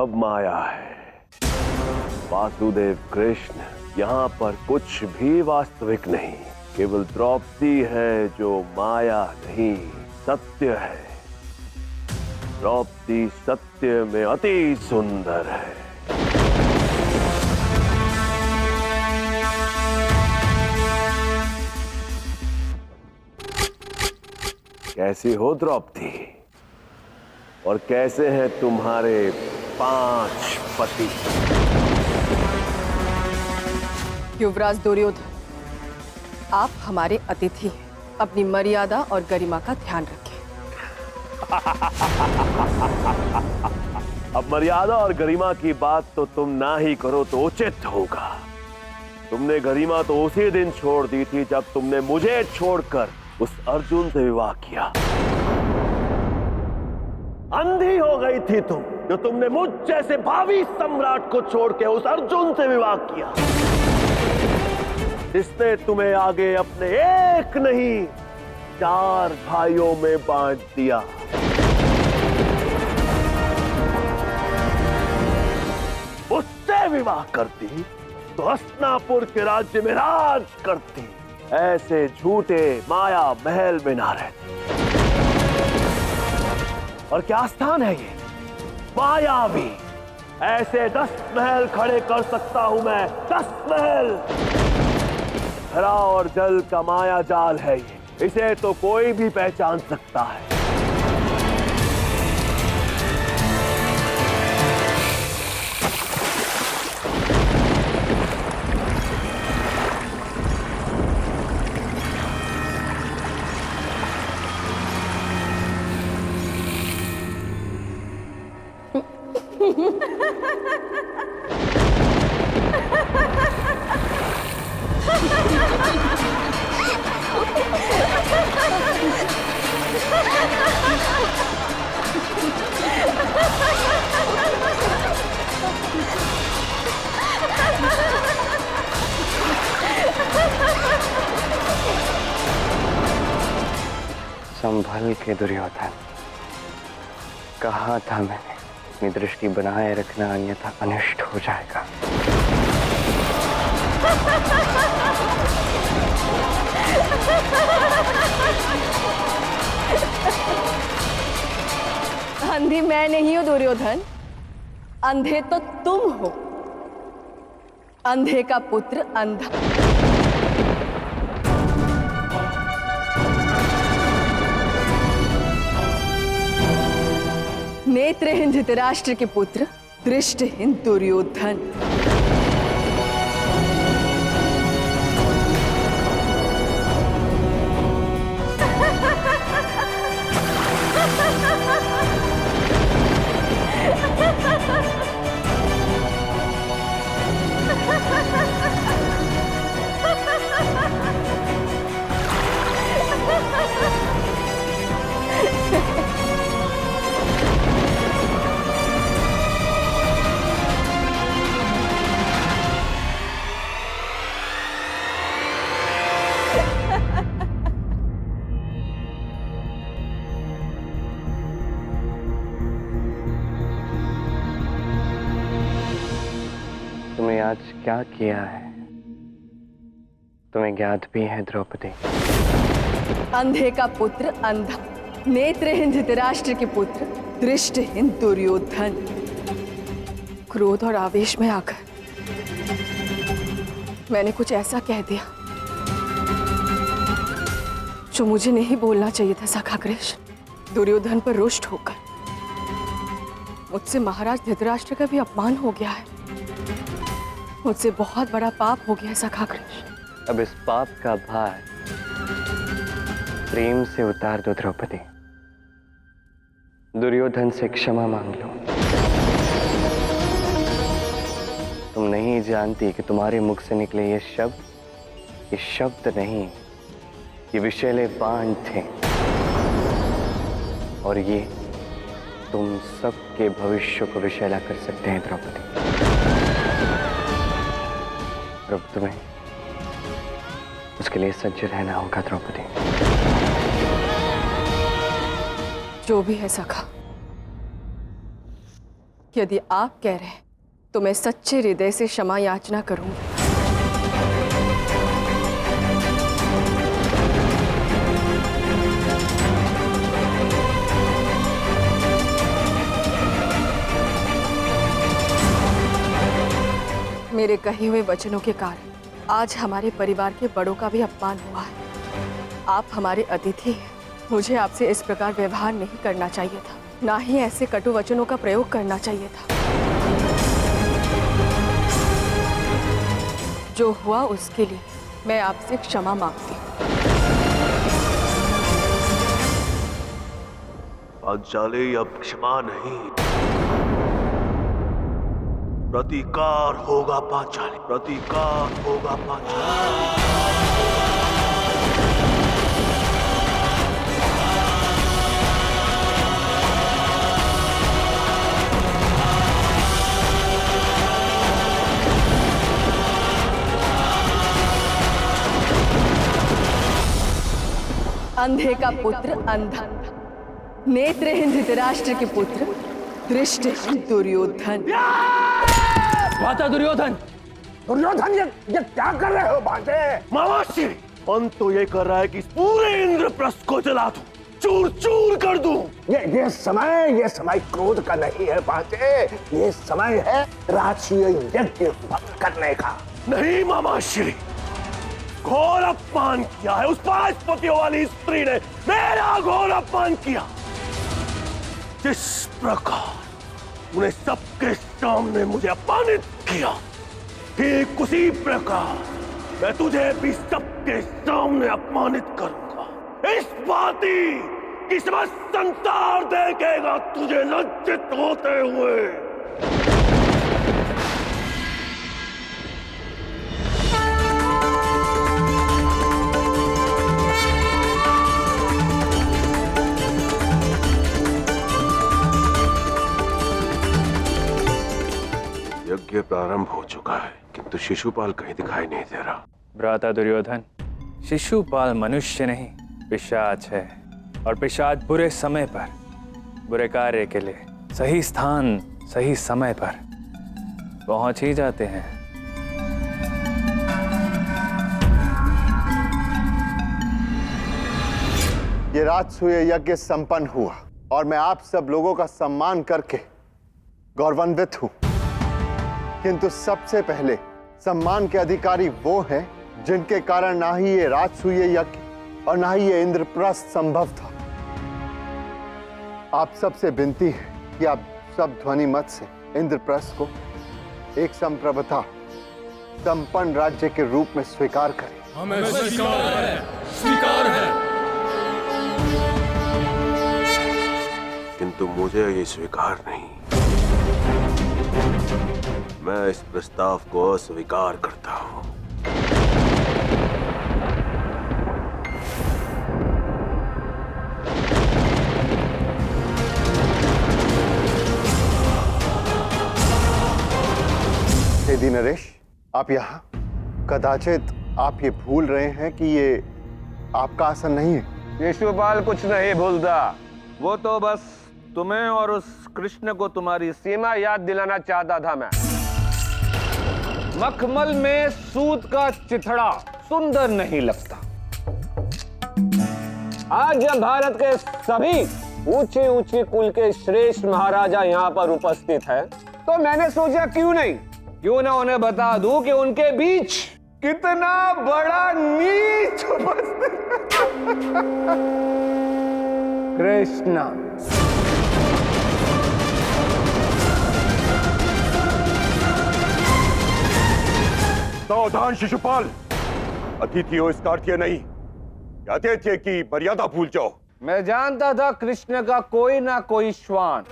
सब माया है। वासुदेव कृष्ण, यहाँ पर कुछ भी वास्तविक नहीं, केवल द्रौपदी है जो माया नहीं सत्य है। द्रौपदी सत्य में अति सुंदर है। कैसी हो द्रौपदी? और कैसे हैं तुम्हारे 5 पति? युवराज दुर्योधन, आप हमारे अतिथि हैं। अपनी मर्यादा और गरिमा का ध्यान रखें। अब मर्यादा और गरिमा की बात तो तुम ना ही करो तो उचित होगा। तुमने गरिमा तो उसी दिन छोड़ दी थी जब तुमने मुझे छोड़कर उस अर्जुन से विवाह किया। अंधी हो गई थी तुम, जो तुमने मुझ जैसे भावी सम्राट को छोड़ के उस अर्जुन से विवाह किया, जिसने तुम्हें आगे अपने एक नहीं 4 भाइयों में बांट दिया। उससे विवाह करती तो हस्तिनापुर के राज्य में राज करती, ऐसे झूठे माया महल में ना रहती। और क्या स्थान है ये मायावी? ऐसे 10 महल खड़े कर सकता हूं मैं, 10 महल। हरा और जल का माया जाल है ये, इसे तो कोई भी पहचान सकता है। संभल के दुर्योधन, कहा था मैंने, अपनी दृष्टि बनाए रखना अन्यथा अनिष्ट हो जाएगा। अंधी मैं नहीं हूं दुर्योधन, अंधे तो तुम हो। अंधे का पुत्र अंधा। नेत्रहीन धृतराष्ट्र के पुत्र दृष्टिहीन दुर्योधन। तुमने आज क्या किया है तुम्हें ज्ञात भी है द्रौपदी? अंधे का पुत्र अंधा, नेत्रहीन धृतराष्ट्र के पुत्र दृष्टिहीन दुर्योधन। क्रोध और आवेश में आकर मैंने कुछ ऐसा कह दिया जो मुझे नहीं बोलना चाहिए था। सखा कृष्ण, दुर्योधन पर रुष्ट होकर मुझसे महाराज धृतराष्ट्र का भी अपमान हो गया है। मुझसे बहुत बड़ा पाप हो गया है सखा कृष्ण। अब इस पाप का भार प्रेम से उतार दो द्रौपदी। दुर्योधन से क्षमा मांग लो। तुम नहीं जानती कि तुम्हारे मुख से निकले ये शब्द नहीं, ये विषैले बाण थे, और ये तुम सबके भविष्य को विषैला कर सकते हैं द्रौपदी। अब तुम्हें उसके लिए सज्ज रहना होगा द्रौपदी। जो भी है सखा, यदि आप कह रहे हैं तो मैं सच्चे हृदय से क्षमा याचना करूंगी। मेरे कहे हुए वचनों के कारण आज हमारे परिवार के बड़ों का भी अपमान हुआ है। आप हमारे अतिथि हैं, मुझे आपसे इस प्रकार व्यवहार नहीं करना चाहिए था, ना ही ऐसे कटु वचनों का प्रयोग करना चाहिए था। जो हुआ उसके लिए मैं आपसे क्षमा मांगती हूँ। पांचाली, अब क्षमा नहीं, प्रतिकार होगा पांचाली, प्रतिकार होगा पांचाली। अंधे का पुत्र अंधा, नेत्रहीन धृतराष्ट्र के पुत्र दृष्टिहीन दुर्योधन। भ्राता दुर्योधन, दुर्योधन ये क्या कर रहे हो भांजे? मामाश्री, मन तो ये कर रहा है कि इस पूरे इंद्रप्रस्थ को जला दूं, चूर चूर कर दूं। ये समय क्रोध का नहीं है भांजे, ये समय है राजसूय यज्ञ भंग करने का। नहीं मामाश्री, घोर अपमान किया है उस 5 पतियों वाली स्त्री ने, मेरा घोर अपमान किया। जिस प्रकार उन्हें सबके सामने मुझे अपमानित किया, ठीक उसी प्रकार मैं तुझे भी सबके सामने अपमानित करूंगा। इस भांति कि समस्त संसार देखेगा तुझे लज्जित होते हुए। यज्ञ प्रारंभ हो चुका है, किंतु शिशुपाल कहीं दिखाई नहीं दे रहा। भ्राता दुर्योधन, शिशुपाल मनुष्य नहीं पिशाच है, और पिशाच बुरे समय पर बुरे कार्य के लिए सही स्थान सही समय पर पहुंच ही जाते हैं। ये राजसूय यज्ञ संपन्न हुआ और मैं आप सब लोगों का सम्मान करके गौरवान्वित हूं, किंतु सबसे पहले सम्मान के अधिकारी वो हैं जिनके कारण ना ही ये राजसूय यज्ञ और ना ही ये इंद्रप्रस्थ संभव था। आप सबसे विनती है कि आप सब ध्वनि मत से इंद्रप्रस्थ को एक संप्रभुता संपन्न राज्य के रूप में स्वीकार करें। हमें स्वीकार है। किंतु मुझे ये स्वीकार नहीं, मैं इस प्रस्ताव को अस्वीकार करता हूं। यदि नरेश, आप यहाँ कदाचित आप ये भूल रहे हैं कि ये आपका आसन नहीं है। शिशुपाल कुछ नहीं भूलता, वो तो बस तुम्हें और उस कृष्ण को तुम्हारी सीमा याद दिलाना चाहता था। मैं मखमल में सूत का चिथड़ा सुंदर नहीं लगता। आज जब भारत के सभी ऊंचे ऊंचे कुल के श्रेष्ठ महाराजा यहाँ पर उपस्थित हैं, तो मैंने सोचा क्यों ना उन्हें बता दूं कि उनके बीच कितना बड़ा नीच उपस्थित कृष्ण। सावधान शिशुपाल, अतिथि हो इसका अर्थ नहीं कहते थे कि मर्यादा भूल जाओ। मैं जानता था कृष्ण का कोई ना कोई श्वान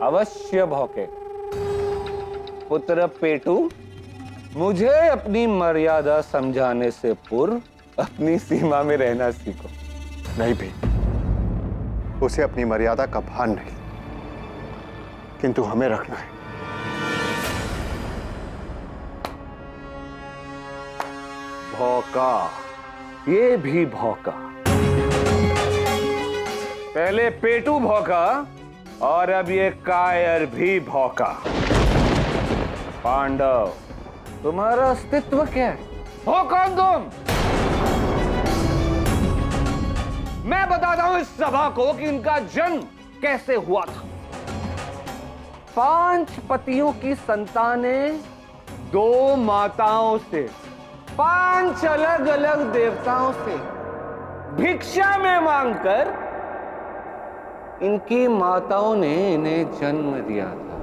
अवश्य भौंके। पुत्र पेटू, मुझे अपनी मर्यादा समझाने से पूर्व अपनी सीमा में रहना सीखो। नहीं भी, उसे अपनी मर्यादा का भान नहीं, किंतु हमें रखना है। भौका, ये भी भौका। पहले पेटू भौका, और अब ये कायर भी भौंका। पांडव, तुम्हारा अस्तित्व क्या है? हो कौन तुम? मैं बताता हूं इस सभा को कि इनका जन्म कैसे हुआ था। 5 पतियों की संतानें 2 माताओं से, 5 अलग अलग देवताओं से भिक्षा में मांगकर इनकी माताओं ने इन्हें जन्म दिया था।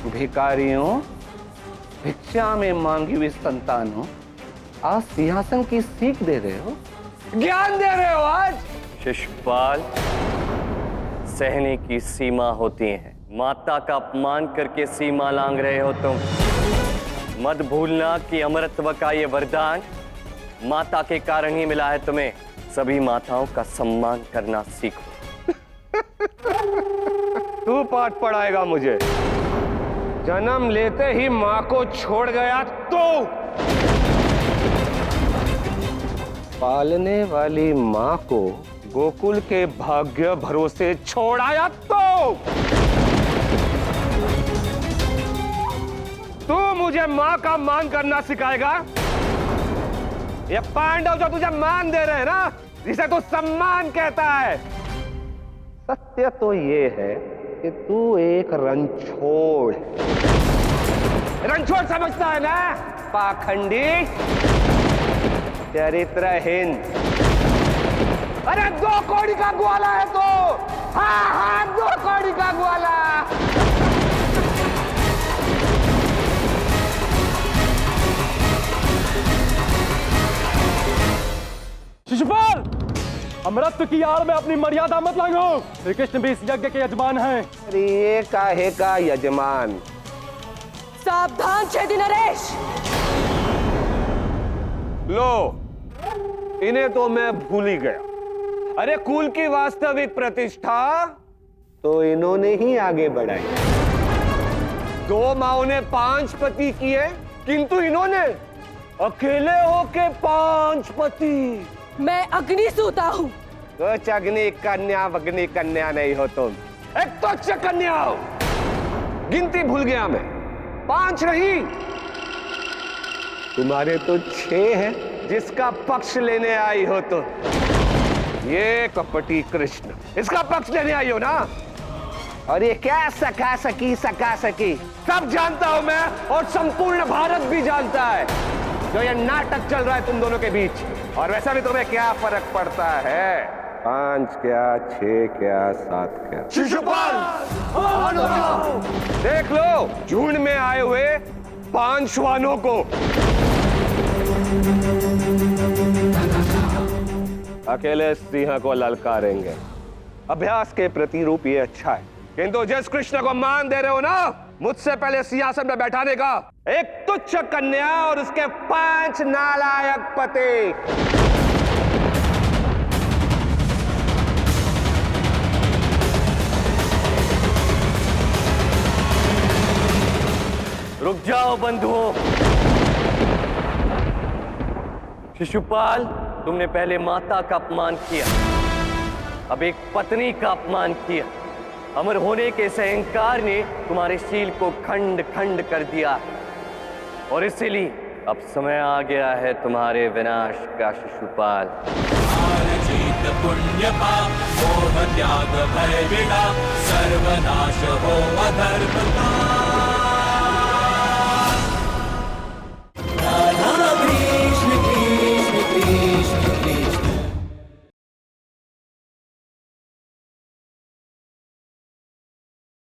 भिखारियों, भिक्षा में मांगी हुई संतानों, आज सिंहासन की सीख दे रहे हो, ज्ञान दे रहे हो आज। शिशुपाल, सहने की सीमा होती है। माता का अपमान करके सीमा लांघ रहे हो तुम। मत भूलना कि अमरत्व का ये वरदान माता के कारण ही मिला है तुम्हें। सभी माताओं का सम्मान करना सीखो। तू पाठ पढ़ाएगा मुझे? जन्म लेते ही मां को छोड़ गया तो पालने वाली मां को गोकुल के भाग्य भरोसे छोड़ आया तो तू मुझे मां का मान करना सिखाएगा? ये पांडव जो तुझे मान दे रहे हैं ना, जिसे तू सम्मान कहता है, सत्य तो ये है कि तू एक रणछोड़ समझता है ना? पाखंडी, चरित्रहीन। अरे 2 कौड़ी का ग्वाला है तो। हाँ, 2 कौड़ी का ग्वाला। शिशुपाल, अमृत की आड़ में अपनी मर्यादा मत लांघो। श्री कृष्ण भी इस यज्ञ के यजमान हैं। अरे ये काहे का यजमान? सावधान चेदी नरेश। लो, इन्हें तो मैं भूल ही गया। अरे कुल की वास्तविक प्रतिष्ठा तो इन्होंने ही आगे बढ़ाई। 2 माओं ने 5 पति किए, किंतु इन्होंने अकेले होके 5 पति। मैं अग्निसूता हूँ। कुछ अग्नि कन्या नहीं हो तुम, एक तुच्छ कन्या हो। गिनती भूल गया मैं, 5 नहीं, तुम्हारे तो 6 हैं। जिसका पक्ष लेने आई हो तो ये कपटी कृष्ण, इसका पक्ष लेने आई हो ना? और ये क्या सका सकी सब जानता हूं मैं, और संपूर्ण भारत भी जानता है जो ये नाटक चल रहा है तुम दोनों के बीच। और वैसा भी तुम्हें क्या फर्क पड़ता है? 5 क्या, 6 क्या, 7 क्या? शिशुपाल, देख लो झुंड में आए हुए 5 श्वानों को। अकेले सिंह को ललकारेंगे। अभ्यास के प्रतिरूप ये अच्छा है, किंतु जिस कृष्ण को मान दे रहे हो ना, मुझसे पहले सिंहासन में बैठाने का एक तुच्छ कन्या और उसके 5 नालायक पति। रुक जाओ बंधुओं। शिशुपाल, तुमने पहले माता का अपमान किया, अब एक पत्नी का अपमान किया। अमर होने के इस अहंकार ने तुम्हारे शील को खंड खंड कर दिया, और इसीलिए अब समय आ गया है तुम्हारे विनाश का। शिशुपाल, जीत पुण्य पाप मोह त्याग भय विदा सर्वनाश हो अधर्म का।